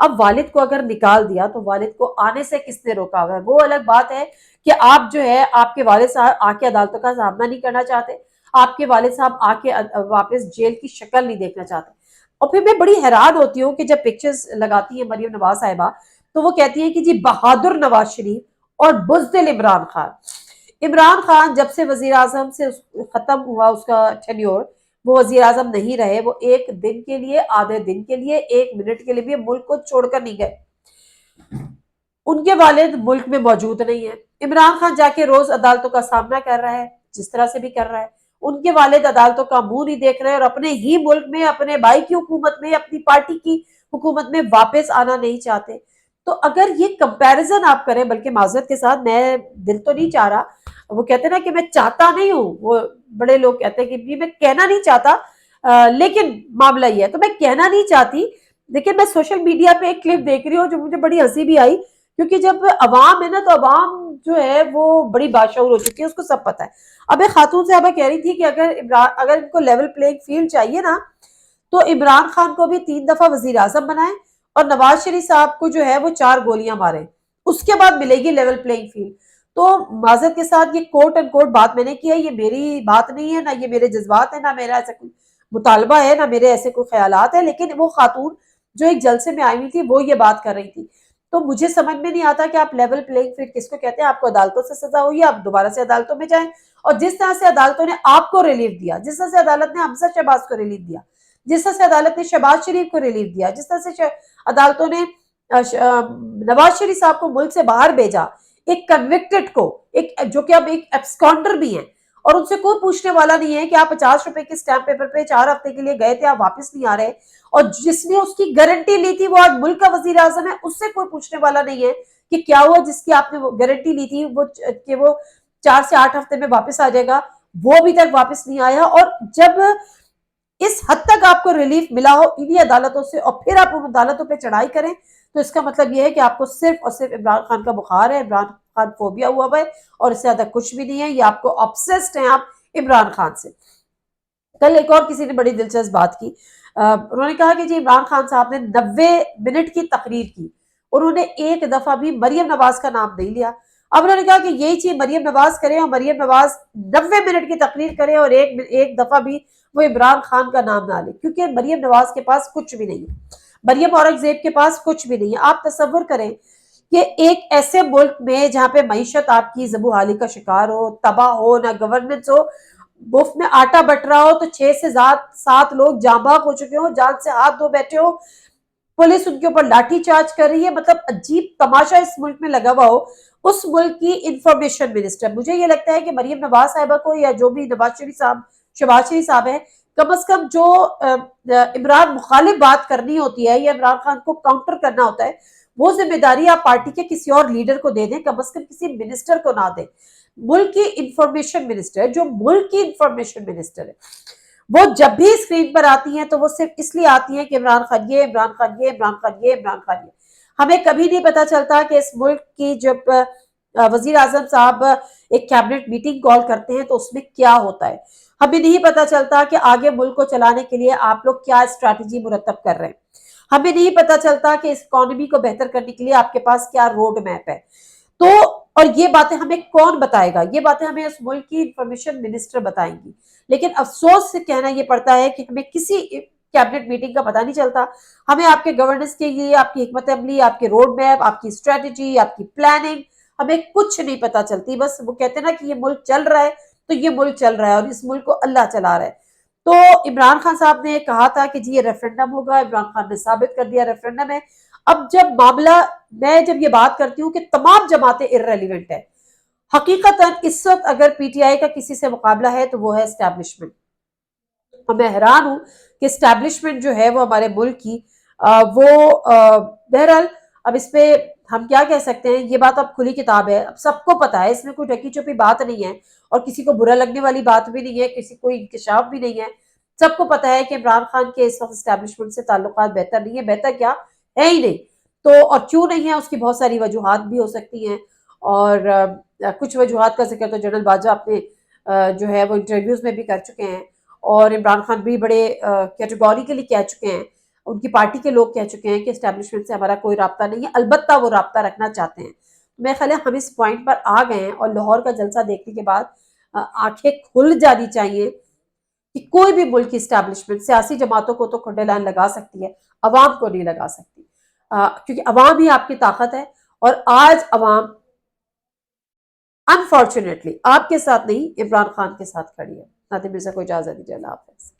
اب والد کو اگر نکال دیا تو والد کو آنے سے کس نے روکا ہوا ہے؟ وہ الگ بات ہے کہ آپ جو ہے آپ کے والد صاحب آ کے عدالتوں کا سامنا نہیں کرنا چاہتے، آپ کے والد صاحب آ کے واپس جیل کی شکل نہیں دیکھنا چاہتے۔ اور پھر میں بڑی حیران ہوتی ہوں کہ جب پکچرز لگاتی ہیں مریم نواز صاحبہ تو وہ کہتی ہیں کہ جی بہادر نواز شریف اور بزدل عمران خان۔ عمران خان جب سے وزیر اعظم سے ختم ہوا اس کا ٹینیور، وہ وزیر اعظم نہیں رہے، وہ ایک دن کے لیے، آدھے دن کے لیے، ایک منٹ کے لیے بھی ملک کو چھوڑ کر نہیں گئے۔ ان کے والد ملک میں موجود نہیں ہیں۔ عمران خان جا کے روز عدالتوں کا سامنا کر رہا ہے، جس طرح سے بھی کر رہا ہے۔ ان کے والد عدالتوں کا منہ نہیں دیکھ رہے اور اپنے ہی ملک میں، اپنے بھائی کی حکومت میں، اپنی پارٹی کی حکومت میں واپس آنا نہیں چاہتے۔ تو اگر یہ کمپیرزن آپ کریں، بلکہ معذرت کے ساتھ، میں دل تو نہیں چاہ رہا، وہ کہتے ہیں نا کہ میں چاہتا نہیں ہوں، وہ بڑے لوگ کہتے ہیں کہ جی میں کہنا نہیں چاہتا، لیکن معاملہ یہ ہے تو میں کہنا نہیں چاہتی، لیکن میں سوشل میڈیا پہ ایک کلپ دیکھ رہی ہوں جو مجھے بڑی ہنسی بھی آئی، کیونکہ جب عوام ہے نا تو عوام جو ہے وہ بڑی باشعور ہو چکی ہے، اس کو سب پتا ہے۔ اب ایک خاتون صاحبہ کہہ رہی تھی کہ اگر ان کو لیول پلینگ فیلڈ چاہیے نا تو عمران خان کو بھی 3 دفعہ وزیر اعظم بنائیں اور نواز شریف صاحب کو جو ہے وہ 4 گولیاں ماریں، اس کے بعد ملے گی لیول پلینگ فیلڈ۔ تو معذرت کے ساتھ یہ کوٹ اینڈ کوٹ بات میں نے کی ہے، یہ میری بات نہیں ہے، نہ یہ میرے جذبات ہیں، نہ میرا ایسا کوئی مطالبہ ہے، نہ میرے ایسے کوئی خیالات ہیں، لیکن وہ خاتون جو ایک جلسے میں آئی ہوئی تھی وہ یہ بات کر رہی تھی۔ تو مجھے سمجھ میں نہیں آتا کہ آپ لیول پلینگ فیلڈ کس کو کہتے ہیں؟ آپ کو عدالتوں سے سزا ہوئی ہے، آپ دوبارہ سے عدالتوں میں جائیں، اور جس طرح سے عدالتوں نے آپ کو ریلیف دیا، جس طرح سے عدالت نے حمزہ شہباز کو ریلیف دیا، جس طرح سے عدالت نے شہباز شریف کو ریلیف دیا، جس طرح سے عدالتوں نے نواز شریف صاحب کو ملک سے باہر بھیجا، ایک کنوکٹڈ کو، ایک جو کہ اب ایک ایبسکانڈر بھی ہیں، اور ان سے کوئی پوچھنے والا نہیں ہے کہ آپ 50 روپے کے اسٹیمپ پیپر پہ 4 ہفتے کے لیے گئے تھے، آپ واپس نہیں آ رہے، اور جس نے اس کی گارنٹی لی تھی وہ آج ملک کا وزیر اعظم ہے، اس سے کوئی پوچھنے والا نہیں ہے کہ کیا ہوا جس کی آپ نے گارنٹی لی تھی وہ 4 سے 8 ہفتے میں واپس آ جائے گا، وہ ابھی تک واپس نہیں آیا۔ اور جب اس حد تک آپ کو ریلیف ملا ہو انہی عدالتوں سے اور پھر آپ ان عدالتوں پہ چڑھائی کریں تو اس کا مطلب یہ ہے کہ آپ کو صرف اور صرف عمران خان کا بخار ہے، عمران خان فوبیا ہوا ہوا ہے، اور اس سے زیادہ کچھ بھی نہیں ہے، یہ آپ کو obsessed ہیں آپ عمران خان سے۔ کل ایک اور کسی نے بڑی دلچسپ بات کی، انہوں نے کہا کہ جی عمران خان صاحب نے 90 منٹ کی تقریر کی، انہوں نے ایک دفعہ بھی مریم نواز کا نام نہیں لیا۔ اب انہوں نے کہا کہ یہی چیز مریم نواز کرے اور مریم نواز 90 منٹ کی تقریر کرے اور ایک دفعہ بھی وہ عمران خان کا نام نہ لے، کیونکہ مریم نواز کے پاس کچھ بھی نہیں ہے، مریم اورنگزیب کے پاس کچھ بھی نہیں ہے۔ آپ تصور کریں کہ ایک ایسے ملک میں جہاں پہ معیشت آپ کی زبوحالی کا شکار ہو، تباہ ہو، نہ گورننس ہو، مفت میں آٹا بٹ رہا ہو تو 6 سے 7 لوگ جاں بحق ہو چکے ہو، جان سے ہاتھ دھو بیٹھے ہو، پولیس ان کے اوپر لاٹھی چارج کر رہی ہے، مطلب عجیب تماشا اس ملک میں لگا ہوا ہو، اس ملک کی انفارمیشن منسٹر، مجھے یہ لگتا ہے کہ مریم نواز صاحبہ کو یا جو بھی نواز شریف صاحب، شہباز شریف صاحب ہیں، کم از کم جو عمران مخالف بات کرنی ہوتی ہے یا عمران خان کو کاؤنٹر کرنا ہوتا ہے، وہ ذمہ داری آپ پارٹی کے کسی اور لیڈر کو دے دیں، کم از کم کسی منسٹر کو نہ دیں۔ ملک کی انفارمیشن منسٹر، جو ملک کی انفارمیشن منسٹر ہے، وہ جب بھی اسکرین پر آتی ہیں تو وہ صرف اس لیے آتی ہیں کہ عمران خان یہ، عمران خان یہ، عمران خان یہ، عمران خان یہ۔ ہمیں کبھی نہیں پتا چلتا کہ اس ملک کی جب وزیر اعظم صاحب ایک کیبنٹ میٹنگ کال کرتے ہیں تو اس میں کیا ہوتا ہے، ہمیں نہیں پتا چلتا کہ آگے ملک کو چلانے کے لیے آپ لوگ کیا اسٹریٹجی مرتب کر رہے ہیں، ہمیں نہیں پتا چلتا کہ اس اکانومی کو بہتر کرنے کے لیے آپ کے پاس کیا روڈ میپ ہے۔ تو اور یہ باتیں ہمیں کون بتائے گا؟ یہ باتیں ہمیں اس ملک کی انفارمیشن منسٹر بتائیں گی، لیکن افسوس سے کہنا یہ پڑتا ہے کہ ہمیں کسی کیبنٹ میٹنگ کا پتہ نہیں چلتا، ہمیں آپ کے گورننس کے لیے، آپ کی حکمت عملی، آپ کے روڈ میپ، آپ کی اسٹریٹجی، آپ کی پلاننگ، ہمیں کچھ نہیں پتا چلتی۔ بس وہ کہتے ہیں نا کہ یہ ملک چل رہا ہے تو یہ ملک چل رہا ہے اور اس ملک کو اللہ چلا رہا ہے۔ تو عمران خان صاحب نے کہا تھا کہ جی یہ ریفرنڈم ہوگا، عمران خان نے ثابت کر دیا ریفرنڈم ہے۔ اب جب معاملہ، میں جب یہ بات کرتی ہوں کہ تمام جماعتیں irrelevant ہیں، حقیقتاً اس وقت اگر پی ٹی آئی کا کسی سے مقابلہ ہے تو وہ ہے اسٹیبلشمنٹ، اور میں حیران ہوں کہ اسٹیبلشمنٹ جو ہے وہ ہمارے ملک کی بہرحال اب اس پہ ہم کیا کہہ سکتے ہیں، یہ بات اب کھلی کتاب ہے، اب سب کو پتا ہے، اس میں کوئی ڈھکی چھپی بات نہیں ہے اور کسی کو برا لگنے والی بات بھی نہیں ہے، کسی کو انکشاف بھی نہیں ہے، سب کو پتا ہے کہ عمران خان کے اس وقت اسٹیبلشمنٹ سے تعلقات بہتر نہیں ہے، بہتر کیا ہے ہی نہیں۔ تو اور کیوں نہیں ہے اس کی بہت ساری وجوہات بھی ہو سکتی ہیں، اور کچھ وجوہات کا ذکر تو جنرل باجوہ اپنے جو ہے وہ انٹرویوز میں بھی کر چکے ہیں، اور عمران خان بھی بڑے کیٹیگوریکلی کہہ چکے ہیں ان کی پارٹی کے لوگ کہہ چکے ہیں کہ اسٹیبلشمنٹ سے ہمارا کوئی رابطہ نہیں ہے، البتہ وہ رابطہ رکھنا چاہتے ہیں۔ میرے خیال ہے ہم اس پوائنٹ پر آ گئے ہیں، اور لاہور کا جلسہ دیکھنے کے بعد آنکھیں کھل جانی چاہیے کہ کوئی بھی ملک کی اسٹیبلشمنٹ سیاسی جماعتوں کو تو کھنڈے لائن لگا سکتی ہے، عوام کو نہیں لگا سکتی، کیونکہ عوام ہی آپ کی طاقت ہے، اور آج عوام انفارچونیٹلی آپ کے ساتھ نہیں، عمران خان کے ساتھ کھڑی ہے۔ ناظرین، مرزا کو اجازت دیجیے، اللہ حافظ۔